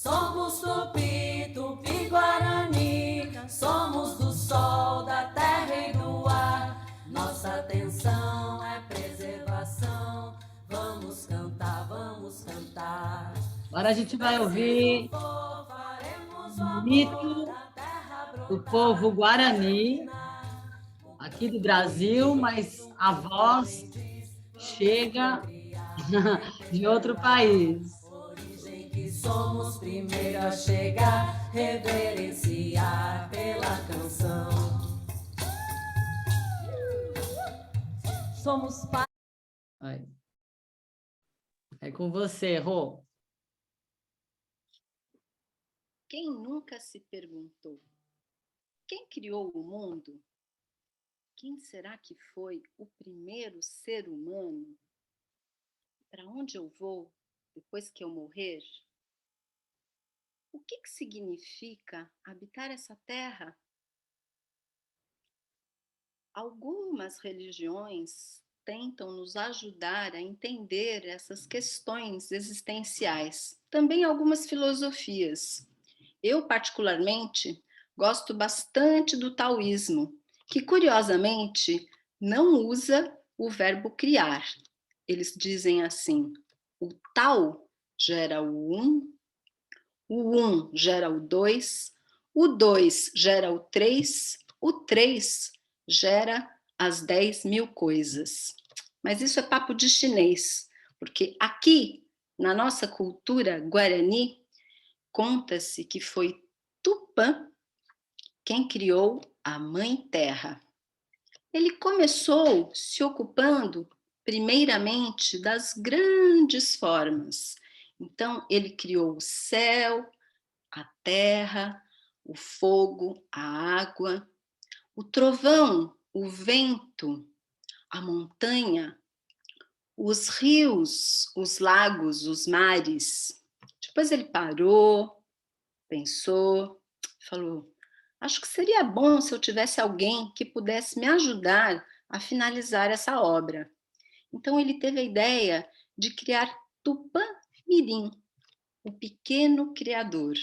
Somos Tupi, Tupi Guarani, somos do sol, da terra e do ar. Nossa atenção é preservação. Vamos cantar, vamos cantar. Agora a gente vai ouvir o mito do povo Guarani, aqui do Brasil, mas a voz chega de outro país. Origem que somos primeiro a chegar, reverenciar pela canção. Somos Aí. É com você, Rô. Quem nunca se perguntou: quem criou o mundo? Quem será que foi o primeiro ser humano? Para onde eu vou depois que eu morrer? O que significa habitar essa terra? Algumas religiões tentam nos ajudar a entender essas questões existenciais. Também algumas filosofias. Eu, particularmente, gosto bastante do taoísmo, que, curiosamente, não usa o verbo criar. Eles dizem assim: o Tao gera o um gera o dois gera o três gera as 10.000 coisas. Mas isso é papo de chinês, porque aqui, na nossa cultura guarani, conta-se que foi Tupã quem criou a Mãe Terra. Ele começou se ocupando, primeiramente, das grandes formas. Então, ele criou o céu, a terra, o fogo, a água, o trovão, o vento, a montanha, os rios, os lagos, os mares. Depois ele parou, pensou, falou: acho que seria bom se eu tivesse alguém que pudesse me ajudar a finalizar essa obra. Então ele teve a ideia de criar Tupã-Mirim, o pequeno criador,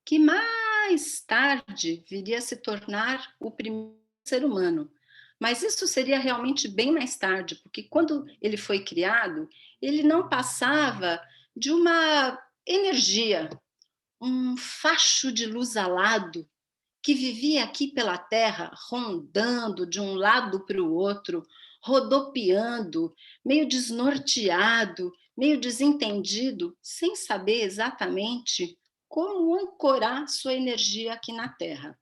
que mais tarde viria a se tornar o primeiro ser humano. Mas isso seria realmente bem mais tarde, porque quando ele foi criado, ele não passava de uma energia, um facho de luz alado que vivia aqui pela terra, rondando de um lado para o outro, rodopiando, meio desnorteado, meio desentendido, sem saber exatamente como ancorar sua energia aqui na terra.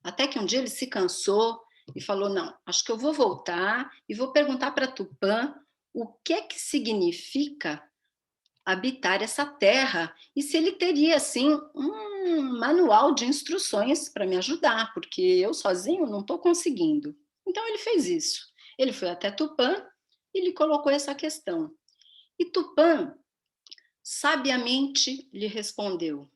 Até que um dia ele se cansou e falou: não, acho que eu vou voltar e vou perguntar para Tupã o que é que significa habitar essa terra e se ele teria, assim, um manual de instruções para me ajudar, porque eu sozinho não estou conseguindo. Então ele fez isso. Ele foi até Tupã e lhe colocou essa questão. E Tupã, sabiamente, lhe respondeu: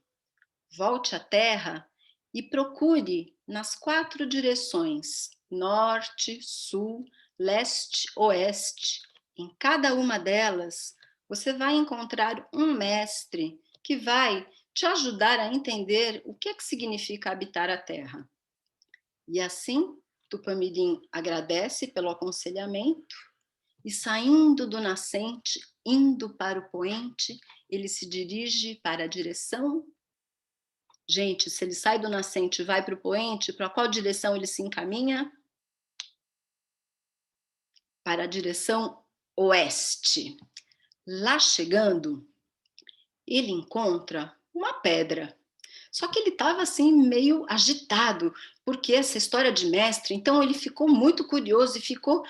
volte à terra e procure nas 4 direções, norte, sul, leste, oeste. Em cada uma delas, você vai encontrar um mestre que vai te ajudar a entender o que significa habitar a terra. E assim, Tupã-Mirim agradece pelo aconselhamento e, saindo do nascente, indo para o poente, ele se dirige para a direção. Gente, se ele sai do nascente e vai para o poente, para qual direção ele se encaminha? Para a direção oeste. Lá chegando, ele encontra uma pedra. Só que ele estava assim meio agitado, porque essa história de mestre, então ele ficou muito curioso e ficou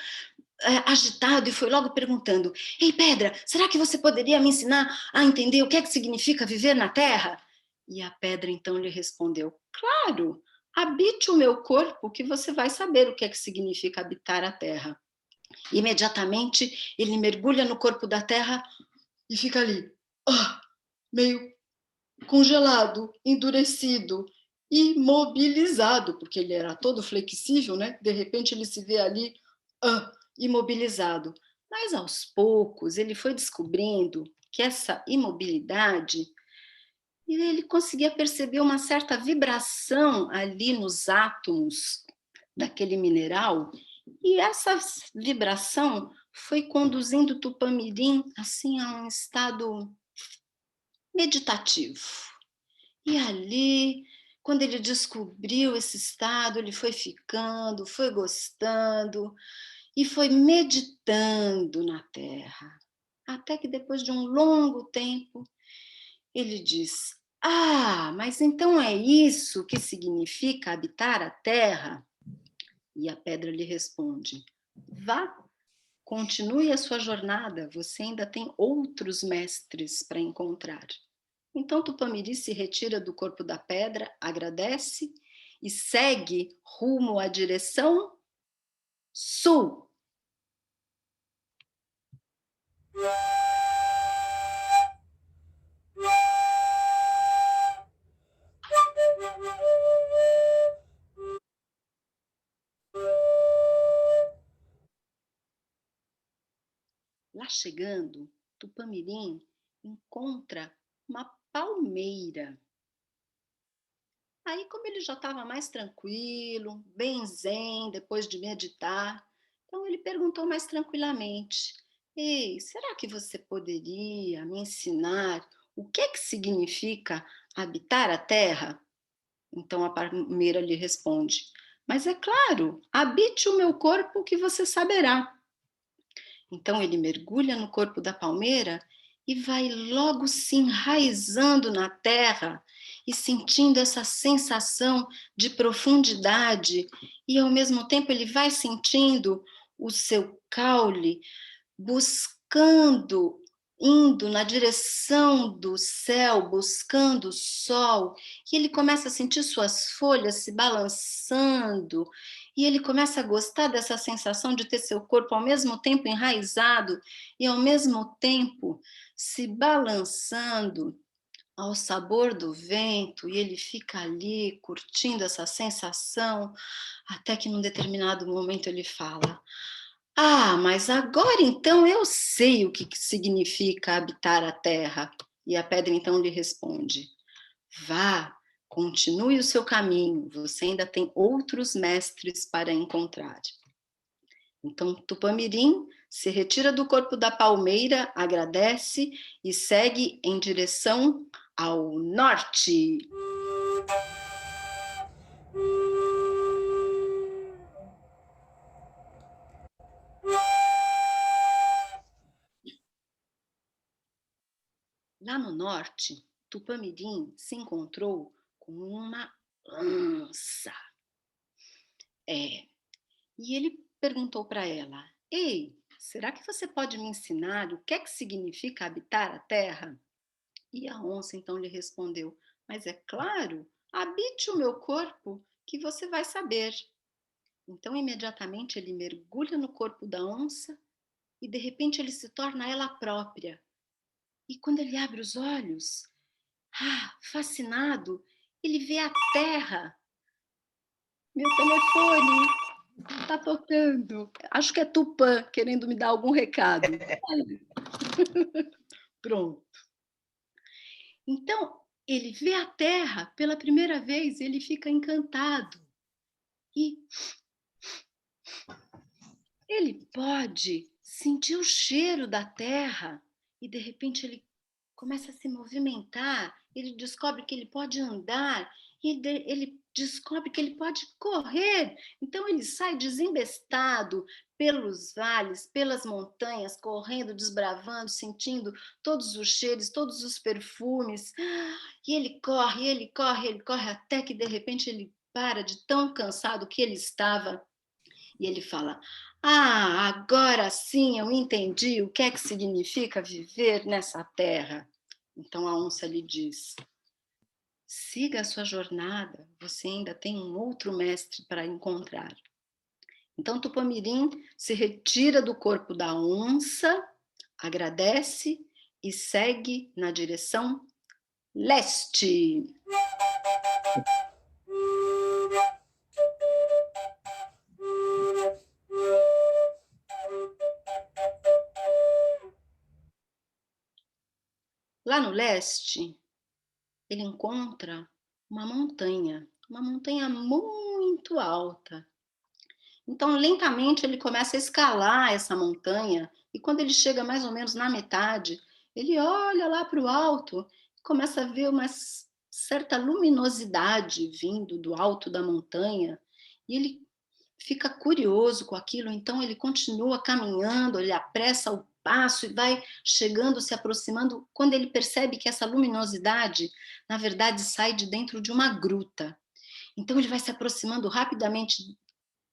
agitado e foi logo perguntando: ei, pedra, será que você poderia me ensinar a entender o que é que significa viver na terra? E a pedra então lhe respondeu: claro, habite o meu corpo que você vai saber o que é que significa habitar a terra. Imediatamente ele mergulha no corpo da terra e fica ali, meio congelado, endurecido, imobilizado, porque ele era todo flexível, né? De repente ele se vê ali imobilizado. Mas aos poucos ele foi descobrindo que essa imobilidade E ele conseguia perceber uma certa vibração ali nos átomos daquele mineral, e essa vibração foi conduzindo Tupamirim assim a um estado meditativo. E ali, quando ele descobriu esse estado, ele foi ficando, foi gostando e foi meditando na Terra. Até que depois de um longo tempo, ele diz: "Ah, mas então é isso que significa habitar a Terra?" E a pedra lhe responde: "Vá, continue a sua jornada, você ainda tem outros mestres para encontrar." Então Tupamiri se retira do corpo da pedra, agradece e segue rumo à direção sul. Lá chegando, Tupamirim encontra uma palmeira. Aí, como ele já estava mais tranquilo, bem zen, depois de meditar, então ele perguntou mais tranquilamente: "Ei, será que você poderia me ensinar o que significa habitar a Terra?" Então a palmeira lhe responde: "Mas é claro, habite o meu corpo que você saberá." Então ele mergulha no corpo da palmeira e vai logo se enraizando na terra e sentindo essa sensação de profundidade, e ao mesmo tempo ele vai sentindo o seu caule buscando, indo na direção do céu, buscando o sol, e ele começa a sentir suas folhas se balançando, e ele começa a gostar dessa sensação de ter seu corpo ao mesmo tempo enraizado e ao mesmo tempo se balançando ao sabor do vento, e ele fica ali curtindo essa sensação, até que num determinado momento ele fala: "Ah, mas agora então eu sei o que significa habitar a terra." E a pedra então lhe responde: "Vá, continue o seu caminho, você ainda tem outros mestres para encontrar." Então Tupamirim se retira do corpo da palmeira, agradece e segue em direção ao norte. Lá no norte, Tupamirim se encontrou com uma onça. É. E ele perguntou para ela: "Ei, será que você pode me ensinar o que é que significa habitar a terra?" E a onça então lhe respondeu: "Mas é claro, habite o meu corpo que você vai saber." Então imediatamente ele mergulha no corpo da onça e de repente ele se torna ela própria. E quando ele abre os olhos, fascinado, ele vê a terra. Meu telefone está tocando. Acho que é Tupã querendo me dar algum recado. Pronto. Então, ele vê a terra pela primeira vez, ele fica encantado. E ele pode sentir o cheiro da terra e de repente ele começa a se movimentar, ele descobre que ele pode andar, e ele descobre que ele pode correr. Então ele sai desembestado pelos vales, pelas montanhas, correndo, desbravando, sentindo todos os cheiros, todos os perfumes. E ele corre, ele corre, ele corre, até que de repente ele para de tão cansado que ele estava e ele fala: "Ah, agora sim eu entendi o que é que significa viver nessa terra." Então a onça lhe diz: "Siga a sua jornada, você ainda tem um outro mestre para encontrar." Então Tupamirim se retira do corpo da onça, agradece e segue na direção leste. Lá no leste, ele encontra uma montanha muito alta. Então, lentamente, ele começa a escalar essa montanha, e quando ele chega mais ou menos na metade, ele olha lá para o alto e começa a ver uma certa luminosidade vindo do alto da montanha, e ele fica curioso com aquilo, então ele continua caminhando, ele apressa o passo e vai chegando, se aproximando, quando ele percebe que essa luminosidade, na verdade, sai de dentro de uma gruta. Então ele vai se aproximando rapidamente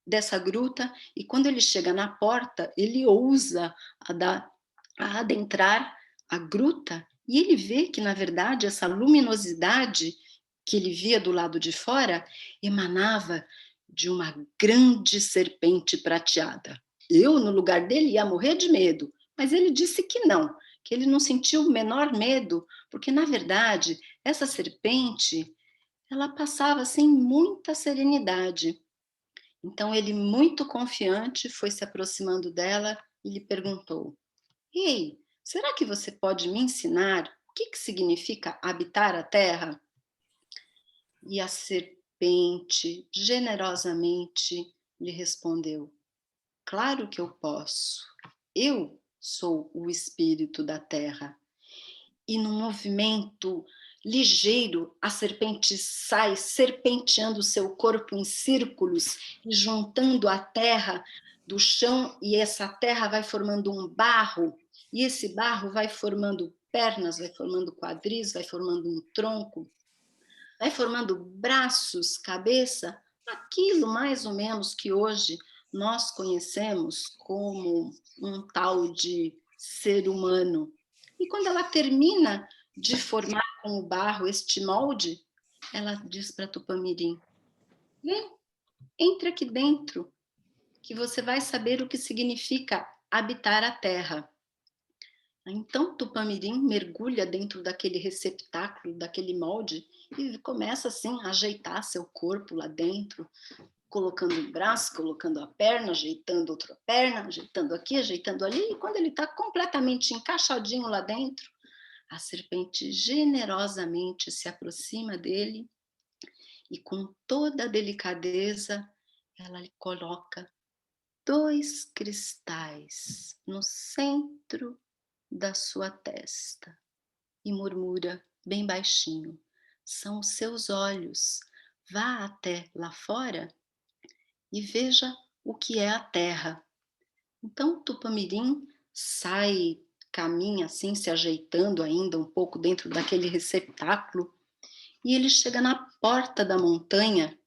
dessa gruta, e quando ele chega na porta, ele ousa a adentrar a gruta, e ele vê que, na verdade, essa luminosidade que ele via do lado de fora emanava de uma grande serpente prateada. Eu, no lugar dele, ia morrer de medo, mas ele disse que ele não sentiu o menor medo, porque, na verdade, essa serpente, ela passava assim muita serenidade. Então ele, muito confiante, foi se aproximando dela e lhe perguntou: Ei, será que você pode me ensinar o que significa habitar a terra? E a serpente generosamente lhe respondeu: Claro que eu posso. Eu sou o espírito da terra. E num movimento ligeiro, a serpente sai serpenteando seu corpo em círculos e juntando a terra do chão, e essa terra vai formando um barro, e esse barro vai formando pernas, vai formando quadris, vai formando um tronco, vai formando braços, cabeça, aquilo mais ou menos que hoje nós conhecemos como um tal de ser humano. E quando ela termina de formar com o barro este molde, ela diz para Tupamirim: Vem, entre aqui dentro, que você vai saber o que significa habitar a terra. Então Tupamirim mergulha dentro daquele receptáculo, daquele molde, e começa assim a ajeitar seu corpo lá dentro, colocando o braço, colocando a perna, ajeitando outra perna, ajeitando aqui, ajeitando ali, e quando ele está completamente encaixadinho lá dentro, a serpente generosamente se aproxima dele e, com toda a delicadeza, ela lhe coloca 2 cristais no centro da sua testa e murmura bem baixinho: São os seus olhos. Vá até lá fora e veja o que é a terra. Então Tupamirim sai, caminha assim, se ajeitando ainda um pouco dentro daquele receptáculo, e ele chega na porta da montanha,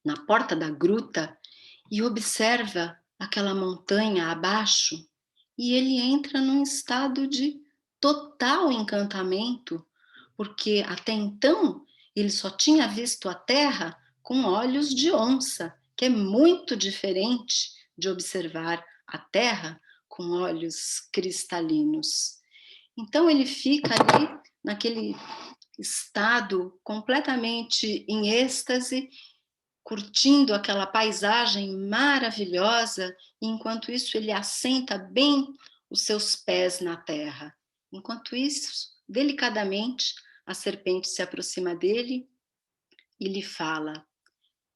na porta da gruta, e observa aquela montanha abaixo, e ele entra num estado de total encantamento, porque até então ele só tinha visto a terra com olhos de onça, que é muito diferente de observar a terra com olhos cristalinos. Então ele fica ali naquele estado completamente em êxtase, curtindo aquela paisagem maravilhosa, e enquanto isso ele assenta bem os seus pés na terra. Enquanto isso, delicadamente, a serpente se aproxima dele e lhe fala: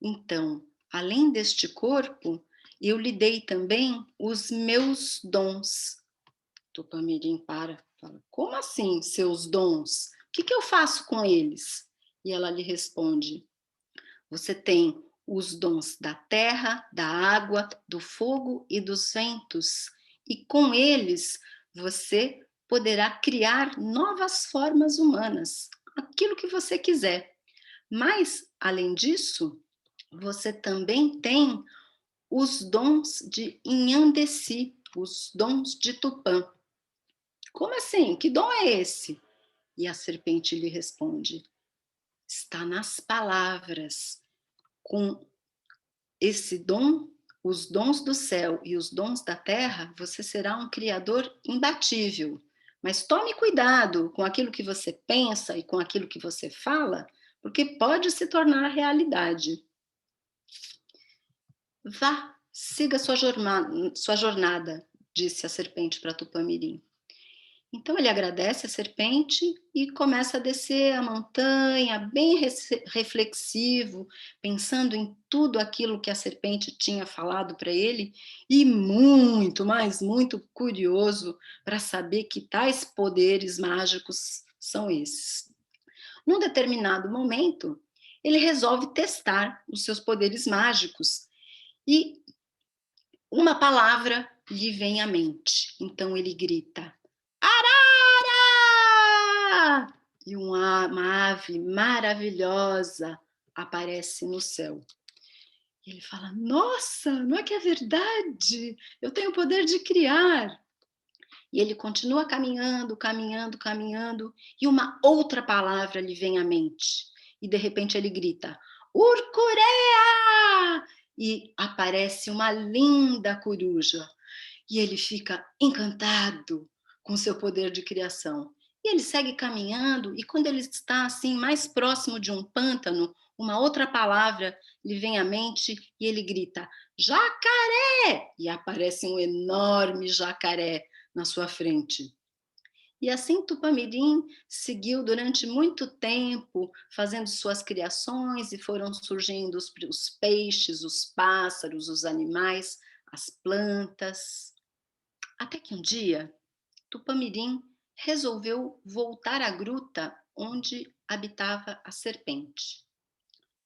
Então, além deste corpo, eu lhe dei também os meus dons. Tupamirim fala: Como assim, seus dons? O que eu faço com eles? E ela lhe responde: Você tem os dons da terra, da água, do fogo e dos ventos, e com eles você poderá criar novas formas humanas, aquilo que você quiser. Mas, além disso, você também tem os dons de Inhandesi, os dons de Tupã. Como assim? Que dom é esse? E a serpente lhe responde: Está nas palavras. Com esse dom, os dons do céu e os dons da terra, você será um criador imbatível. Mas tome cuidado com aquilo que você pensa e com aquilo que você fala, porque pode se tornar realidade. Vá, siga sua jornada, disse a serpente para Tupamirim. Então ele agradece a serpente e começa a descer a montanha, bem reflexivo, pensando em tudo aquilo que a serpente tinha falado para ele, e muito, mas muito curioso para saber que tais poderes mágicos são esses. Num determinado momento, ele resolve testar os seus poderes mágicos e uma palavra lhe vem à mente. Então ele grita: Arara! E uma ave maravilhosa aparece no céu. E ele fala: Nossa, não é que é verdade? Eu tenho o poder de criar. E ele continua caminhando, caminhando, caminhando, e uma outra palavra lhe vem à mente. E de repente ele grita: Urcurea! E aparece uma linda coruja. E ele fica encantado com seu poder de criação. E ele segue caminhando, e quando ele está assim mais próximo de um pântano, uma outra palavra lhe vem à mente e ele grita: Jacaré! E aparece um enorme jacaré na sua frente. E assim Tupamirim seguiu durante muito tempo fazendo suas criações e foram surgindo os peixes, os pássaros, os animais, as plantas. Até que um dia, Tupamirim resolveu voltar à gruta onde habitava a serpente.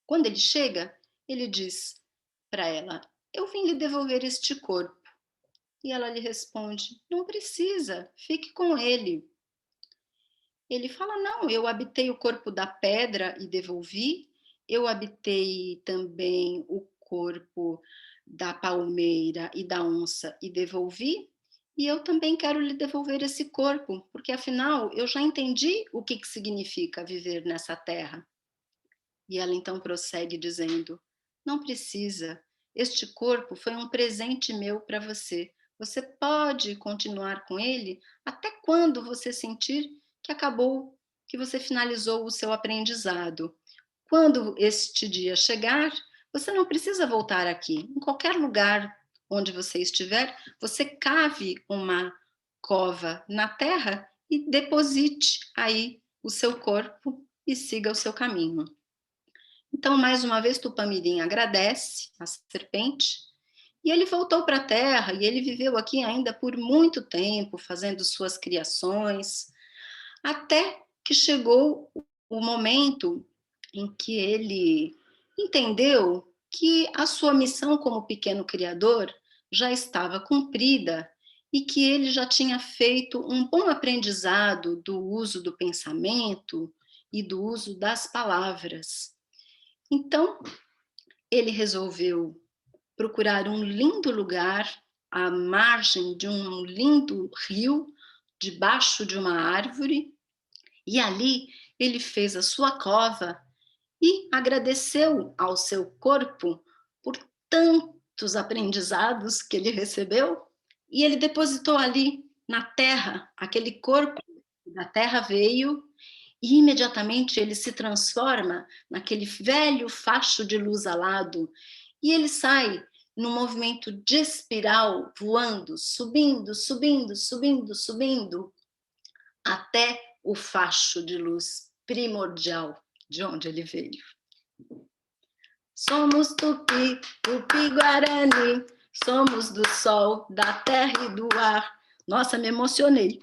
Quando ele chega, ele diz para ela: Eu vim lhe devolver este corpo. E ela lhe responde: Não precisa, fique com ele. Ele fala: Não, eu habitei o corpo da pedra e devolvi, eu habitei também o corpo da palmeira e da onça e devolvi, e eu também quero lhe devolver esse corpo, porque afinal eu já entendi o que significa viver nessa terra. E ela então prossegue dizendo: Não precisa, este corpo foi um presente meu para você. Você pode continuar com ele até quando você sentir que acabou, que você finalizou o seu aprendizado. Quando este dia chegar, você não precisa voltar aqui. Em qualquer lugar onde você estiver, você cave uma cova na terra e deposite aí o seu corpo e siga o seu caminho. Então, mais uma vez, Tupamirim agradece a serpente e ele voltou para a terra e ele viveu aqui ainda por muito tempo, fazendo suas criações, até que chegou o momento em que ele entendeu que a sua missão como pequeno criador já estava cumprida e que ele já tinha feito um bom aprendizado do uso do pensamento e do uso das palavras. Então, ele resolveu procurar um lindo lugar à margem de um lindo rio, debaixo de uma árvore, e ali ele fez a sua cova e agradeceu ao seu corpo por tantos aprendizados que ele recebeu, e ele depositou ali na terra, aquele corpo da terra veio, e imediatamente ele se transforma naquele velho facho de luz alado, e ele sai num movimento de espiral, voando, subindo, subindo, subindo, subindo, até o facho de luz primordial de onde ele veio. Somos Tupi, Tupi-Guarani, somos do sol, da terra e do ar. Nossa, me emocionei.